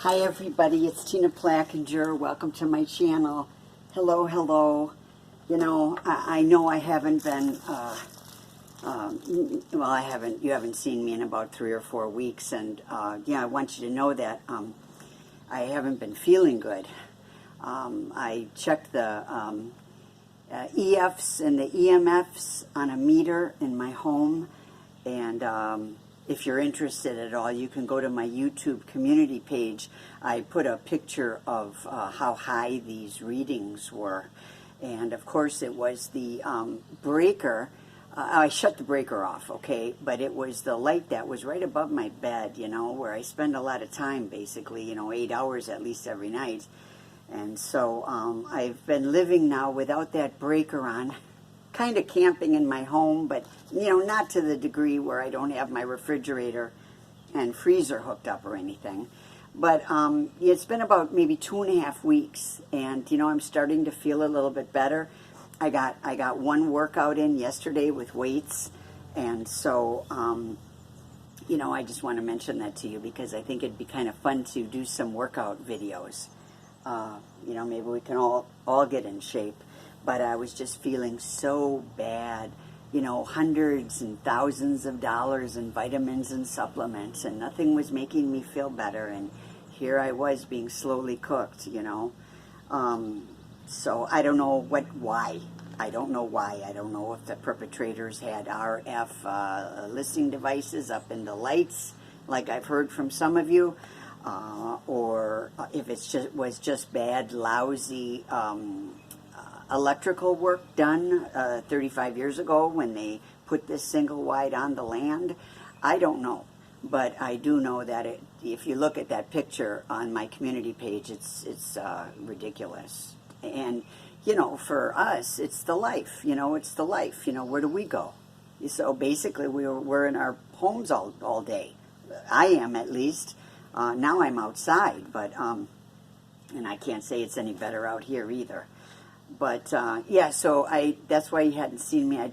Hi everybody, it's Tina Plackinger. Welcome to my channel. Hello, hello. You know I haven't been, you haven't seen me in about 3 or 4 weeks, and yeah, I want you to know that I haven't been feeling good. I checked the EFs and the EMFs on a meter in my home, and if you're interested at all, you can go to my YouTube community page. I put a picture of how high these readings were. And of course it was the breaker. I shut the breaker off, okay? But it was the light that was right above my bed, you know, where I spend a lot of time, basically, 8 hours at least every night. And so I've been living now without that breaker on. Kind of camping in my home, but not to the degree where I don't have my refrigerator and freezer hooked up or anything. But it's been about maybe 2.5 weeks, and I'm starting to feel a little bit better. I got one workout in yesterday with weights, and so I just want to mention that to you because I think it'd be kind of fun to do some workout videos. Maybe we can all get in shape. But I was just feeling so bad, hundreds and thousands of dollars in vitamins and supplements, and nothing was making me feel better. And here I was being slowly cooked, So I don't know why. I don't know why. I don't know if the perpetrators had RF listening devices up in the lights, like I've heard from some of you, or if it was just bad, lousy electrical work done 35 years ago when they put this single wide on the land. I don't know, but I do know that if you look at that picture on my community page, it's ridiculous. And for us, it's the life. It's the life. Where do we go? So basically, we're in our homes all day. I am, at least. Now I'm outside, but and I can't say it's any better out here either. But, yeah, so that's why you hadn't seen me. I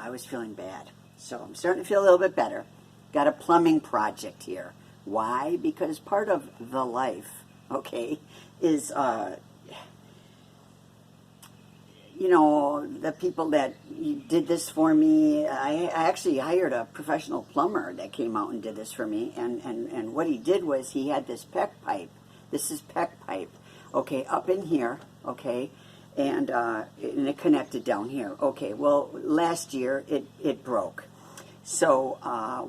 was feeling bad. So I'm starting to feel a little bit better. Got a plumbing project here. Why? Because part of the life, okay, is, the people that did this for me. I actually hired a professional plumber that came out and did this for me. And what he did was he had this PEX pipe. This is PEX pipe, okay, up in here, okay. And it connected down here. Okay, well, last year it broke. So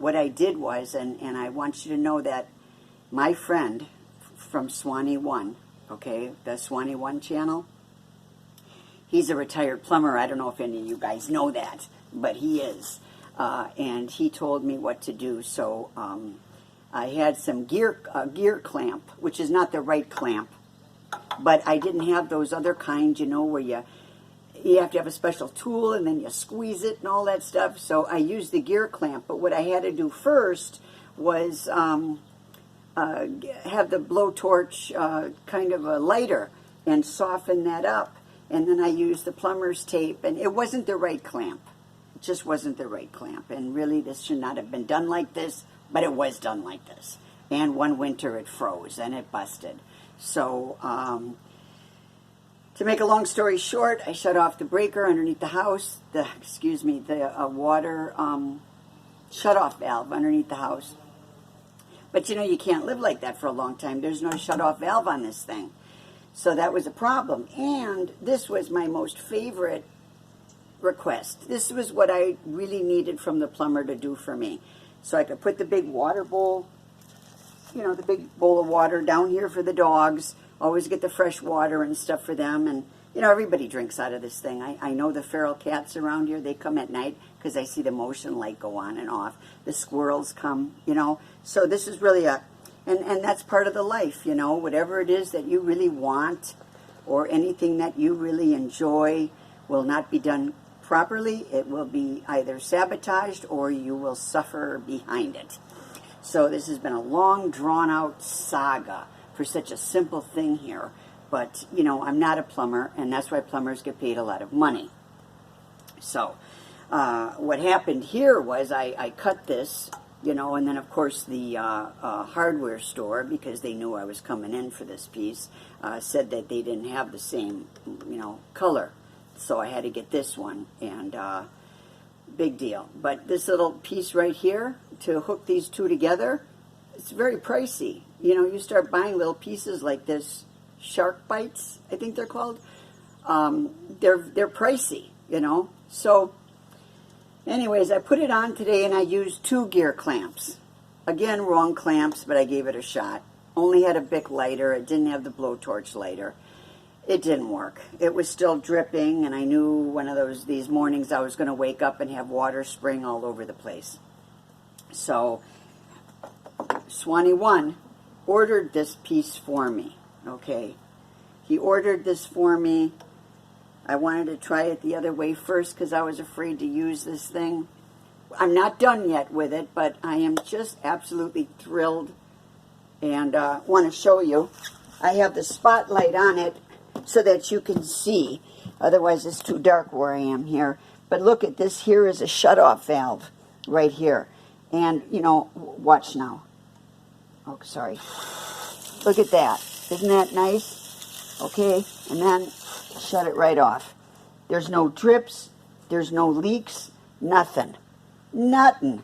what I did was, and I want you to know that my friend from Swanee One, okay, the Swanee One channel, he's a retired plumber. I don't know if any of you guys know that, but he is. And he told me what to do. So I had some gear clamp, which is not the right clamp. But I didn't have those other kinds, where you have to have a special tool and then you squeeze it and all that stuff. So I used the gear clamp. But what I had to do first was have the blowtorch kind of a lighter and soften that up. And then I used the plumber's tape, and it wasn't the right clamp. It just wasn't the right clamp. And really, this should not have been done like this, but it was done like this. And one winter it froze and it busted. So, to make a long story short, I shut off the breaker underneath the house, the water shut-off valve underneath the house. But you can't live like that for a long time. There's no shut-off valve on this thing. So that was a problem. And this was my most favorite request. This was what I really needed from the plumber to do for me. So I could put the big water bowl, the big bowl of water down here for the dogs. Always get the fresh water and stuff for them. And, everybody drinks out of this thing. I know the feral cats around here, they come at night because I see the motion light go on and off. The squirrels come, So this is really and that's part of the life, Whatever it is that you really want or anything that you really enjoy will not be done properly. It will be either sabotaged or you will suffer behind it. So this has been a long, drawn-out saga for such a simple thing here. But, I'm not a plumber, and that's why plumbers get paid a lot of money. So what happened here was I cut this you know, and then of course the hardware store, because they knew I was coming in for this piece, said that they didn't have the same, you know, color. So I had to get this one, and big deal. But this little piece right here to hook these two together, it's very pricey. You know, you start buying little pieces like this, shark bites, I think they're called. They're pricey, you know. So anyways, I put it on today and I used 2 gear clamps. Again, wrong clamps, but I gave it a shot. Only had a Bic lighter. It didn't have the blowtorch lighter. It didn't work. It was still dripping, and I knew one of these mornings I was going to wake up and have water spraying all over the place. So Swanee 1 ordered this piece for me, okay? He ordered this for me. I wanted to try it the other way first because I was afraid to use this thing. I'm not done yet with it, but I am just absolutely thrilled, and want to show you. I have the spotlight on it so that you can see. Otherwise, it's too dark where I am here. But look at this. Here is a shutoff valve right here. And, you know, watch now. Oh, sorry. Look at that. Isn't that nice? Okay, and then shut it right off. There's no drips. There's no leaks. Nothing. Nothing,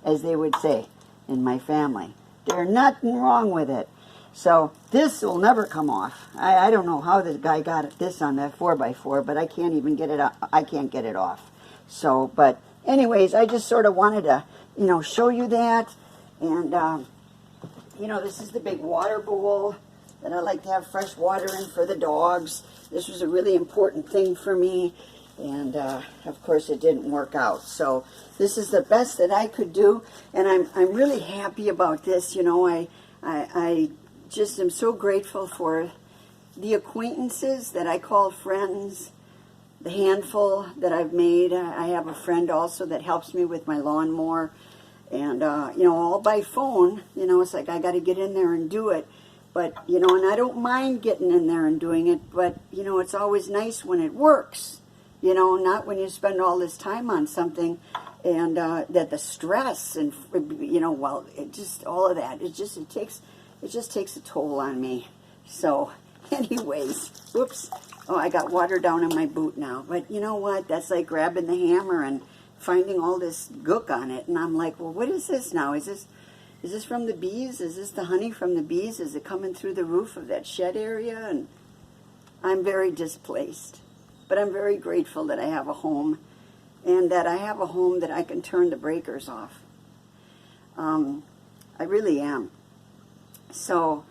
as they would say in my family. There's nothing wrong with it. So this will never come off. I don't know how this guy got this on that 4x4, but I can't even get it. I can't get it off. So, but anyways, I just sort of wanted to, you know, show you that. And you know, this is the big water bowl that I like to have fresh water in for the dogs. This was a really important thing for me, and of course it didn't work out. So this is the best that I could do, and I'm really happy about this. You know, I just am so grateful for the acquaintances that I call friends, the handful that I've made. I have a friend also that helps me with my lawnmower, and you know, all by phone. You know, it's like I got to get in there and do it. But, you know, and I don't mind getting in there and doing it, but, you know, it's always nice when it works, you know, not when you spend all this time on something and that the stress and, you know, well, it just, all of that, it just takes a toll on me. So, anyways, whoops, oh, I got water down in my boot now. But you know what, that's like grabbing the hammer and finding all this gook on it, and I'm like, well, what is this now? Is this from the bees? Is this the honey from the bees? Is it coming through the roof of that shed area? And I'm very displaced. But I'm very grateful that I have a home, and that I have a home that I can turn the breakers off. I really am. So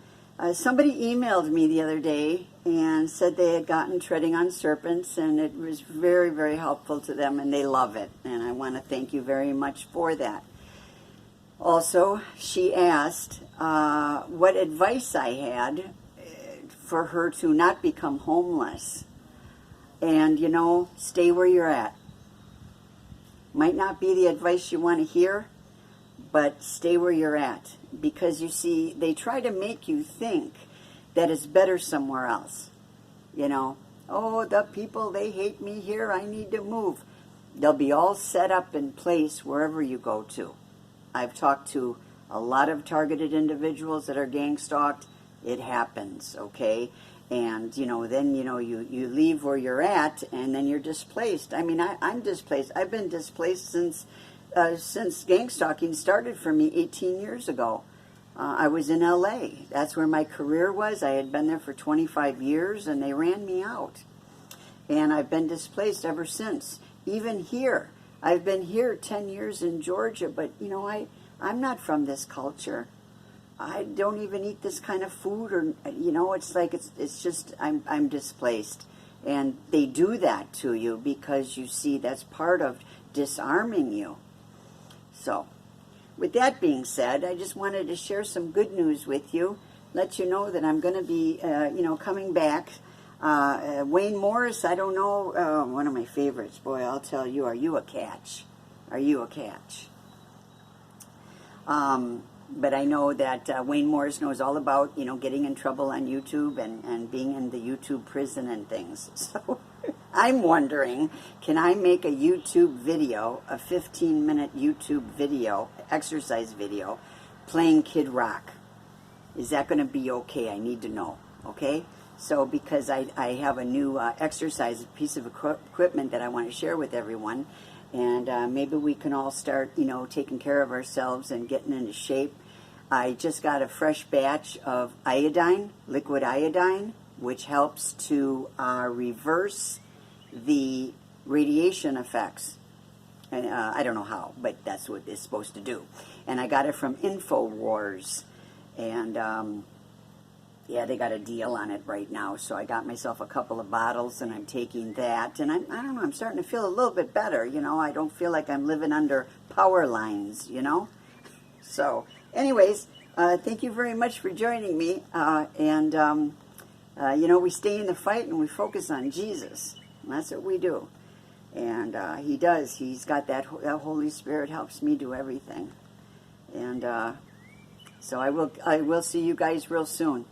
somebody emailed me the other day and said they had gotten Treading on Serpents, and it was very, very helpful to them, and they love it. And I want to thank you very much for that. Also, she asked what advice I had for her to not become homeless. And, you know, stay where you're at. Might not be the advice you want to hear, but stay where you're at. Because, you see, they try to make you think that it's better somewhere else. You know, oh, the people, they hate me here, I need to move. They'll be all set up in place wherever you go to. I've talked to a lot of targeted individuals that are gang stalked. It happens, okay? And, you know, then, you know, you leave where you're at, and then you're displaced. I mean, I'm displaced. I've been displaced since gang stalking started for me 18 years ago. I was in L.A. That's where my career was. I had been there for 25 years, and they ran me out. And I've been displaced ever since. Even here. I've been here 10 years in Georgia, but, you know, I'm not from this culture. I don't even eat this kind of food, or, you know, it's like, it's just, I'm displaced. And they do that to you because, you see, that's part of disarming you. So, with that being said, I just wanted to share some good news with you, let you know that I'm going to be, you know, coming back. Wayne Morris, I don't know, one of my favorites. Boy, I'll tell you, are you a catch? Are you a catch? But I know that Wayne Morris knows all about, you know, getting in trouble on YouTube and being in the YouTube prison and things. So I'm wondering, can I make a YouTube video, a 15-minute YouTube video, exercise video, playing Kid Rock? Is that going to be okay? I need to know, okay? So because I have a new exercise piece of equipment that I want to share with everyone, and maybe we can all start, taking care of ourselves and getting into shape. I just got a fresh batch of iodine, liquid iodine, which helps to reverse the radiation effects. And I don't know how, but that's what it's supposed to do. And I got it from InfoWars. And yeah, they got a deal on it right now. So I got myself a couple of bottles, and I'm taking that. And I don't know, I'm starting to feel a little bit better. I don't feel like I'm living under power lines, So, anyways, thank you very much for joining me. We stay in the fight and we focus on Jesus. And that's what we do. And he does. He's got that Holy Spirit helps me do everything. And so I will see you guys real soon.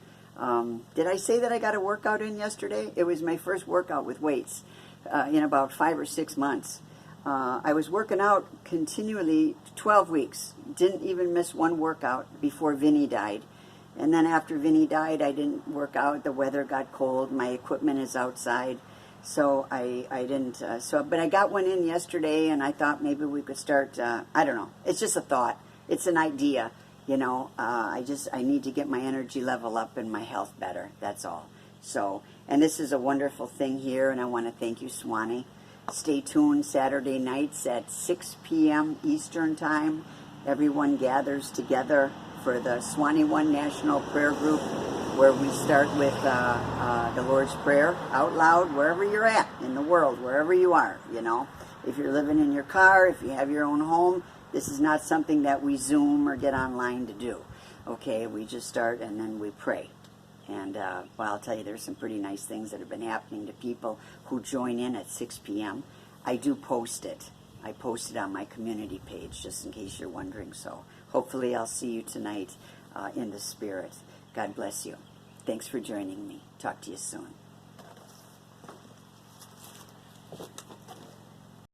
Did I say that I got a workout in yesterday? It was my first workout with weights in about 5 or 6 months. I was working out continually 12 weeks. Didn't even miss one workout before Vinny died. And then after Vinny died, I didn't work out. The weather got cold. My equipment is outside. So I didn't. But I got one in yesterday, and I thought maybe we could start. I don't know. It's just a thought. It's an idea. I need to get my energy level up and my health better. That's all. So, and this is a wonderful thing here, and I want to thank you, Swanee. Stay tuned Saturday nights at 6 p.m. Eastern Time. Everyone gathers together for the Swanee One National Prayer Group, where we start with the Lord's Prayer out loud wherever you're at in the world, wherever you are, If you're living in your car, if you have your own home, this is not something that we Zoom or get online to do. Okay, we just start and then we pray. And, I'll tell you, there's some pretty nice things that have been happening to people who join in at 6 p.m. I do post it. I post it on my community page, just in case you're wondering. So hopefully I'll see you tonight in the spirit. God bless you. Thanks for joining me. Talk to you soon.